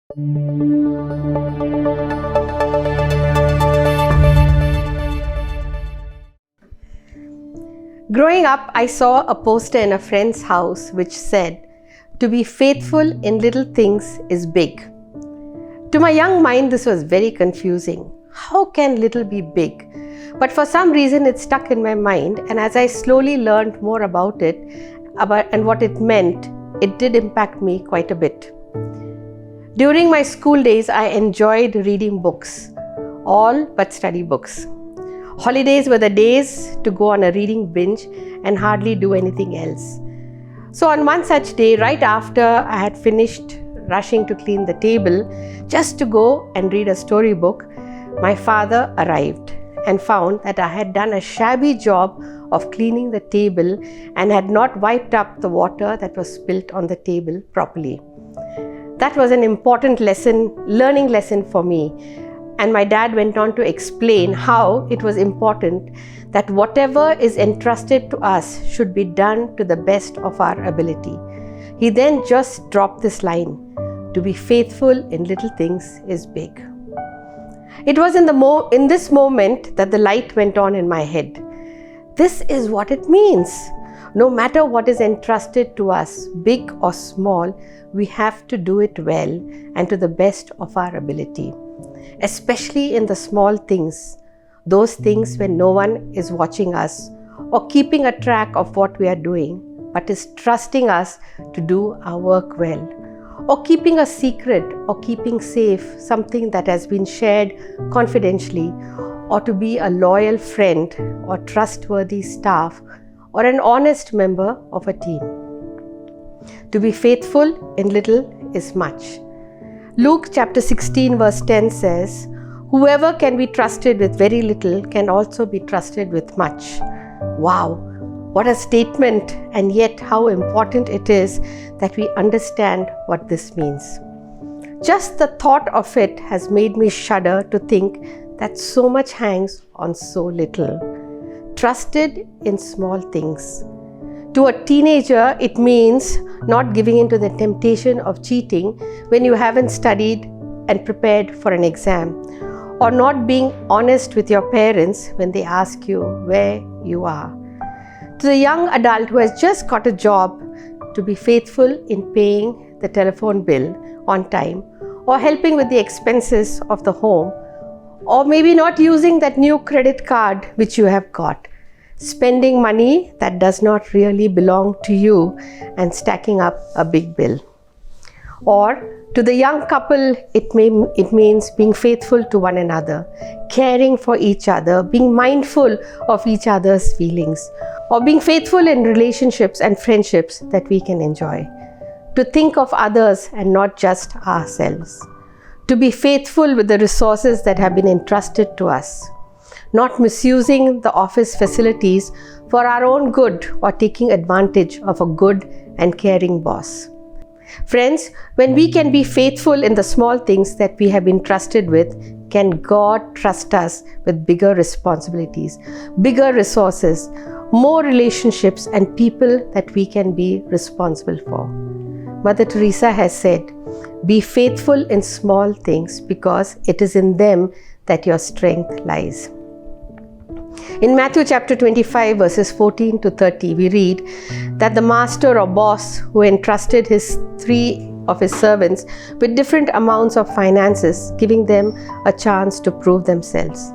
Growing up, I saw a poster in a friend's house which said, "To be faithful in little things is big." To my young mind, this was very confusing. How can little be big? But for some reason, it stuck in my mind, and as I slowly learned more about it and what it meant, it did impact me quite a bit. During my school days, I enjoyed reading books, all but study books. Holidays were the days to go on a reading binge and hardly do anything else. So on one such day, right after I had finished rushing to clean the table, just to go and read a storybook, my father arrived and found that I had done a shabby job of cleaning the table and had not wiped up the water that was spilt on the table properly. That was an important learning lesson for me. And my dad went on to explain how it was important that whatever is entrusted to us should be done to the best of our ability. He then just dropped this line, "To be faithful in little things is big." It was in this moment that the light went on in my head. This is what it means. No matter what is entrusted to us, big or small, we have to do it well and to the best of our ability. Especially in the small things, those things when no one is watching us or keeping a track of what we are doing, but is trusting us to do our work well, or keeping a secret or keeping safe something that has been shared confidentially, or to be a loyal friend or trustworthy staff or an honest member of a team. To be faithful in little is much. Luke chapter 16 verse 10 says, "Whoever can be trusted with very little can also be trusted with much." Wow, what a statement, and yet how important it is that we understand what this means. Just the thought of it has made me shudder to think that so much hangs on so little. Trusted in small things. To a teenager, it means not giving in to the temptation of cheating when you haven't studied and prepared for an exam, or not being honest with your parents when they ask you where you are. To the young adult who has just got a job, to be faithful in paying the telephone bill on time, or helping with the expenses of the home, or maybe not using that new credit card which you have got. Spending money that does not really belong to you and stacking up a big bill. Or to the young couple, it means being faithful to one another, caring for each other, being mindful of each other's feelings, or being faithful in relationships and friendships that we can enjoy. To think of others and not just ourselves. To be faithful with the resources that have been entrusted to us. Not misusing the office facilities for our own good or taking advantage of a good and caring boss. Friends, when we can be faithful in the small things that we have been trusted with, can God trust us with bigger responsibilities, bigger resources, more relationships and people that we can be responsible for. Mother Teresa has said, "Be faithful in small things because it is in them that your strength lies." In Matthew chapter 25 verses 14 to 30, we read that the master or boss who entrusted three of his servants with different amounts of finances, giving them a chance to prove themselves.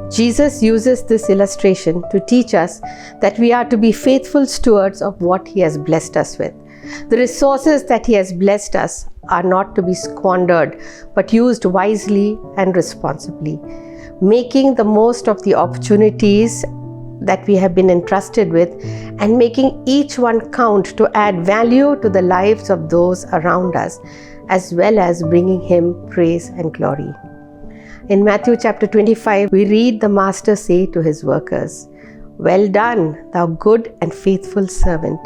Jesus uses this illustration to teach us that we are to be faithful stewards of what he has blessed us with. The resources that he has blessed us are not to be squandered, but used wisely and responsibly, making the most of the opportunities that we have been entrusted with and making each one count to add value to the lives of those around us, as well as bringing him praise and glory. In Matthew chapter 25, we read the master say to his workers, "Well done, thou good and faithful servant.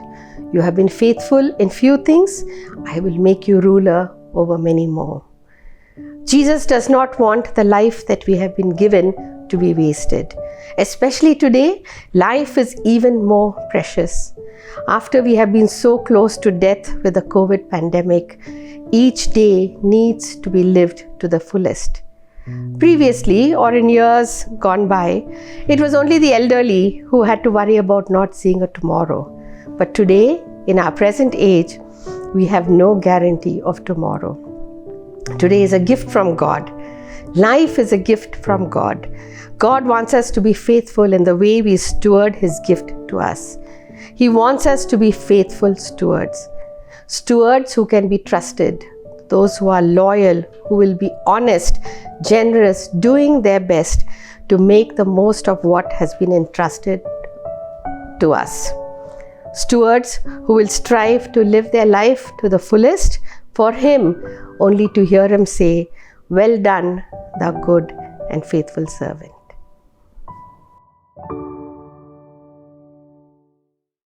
You have been faithful in few things, I will make you ruler over many more." Jesus does not want the life that we have been given to be wasted. Especially today, life is even more precious. After we have been so close to death with the COVID pandemic, Each day needs to be lived to the fullest. Previously, or in years gone by, it was only the elderly who had to worry about not seeing a tomorrow. But today, in our present age, we have no guarantee of tomorrow. Today is a gift from God. Life is a gift from God. God wants us to be faithful in the way we steward His gift to us. He wants us to be faithful stewards. Stewards who can be trusted. Those who are loyal, who will be honest, generous, doing their best to make the most of what has been entrusted to us. Stewards who will strive to live their life to the fullest for Him, only to hear Him say, "Well done, thou good and faithful servant."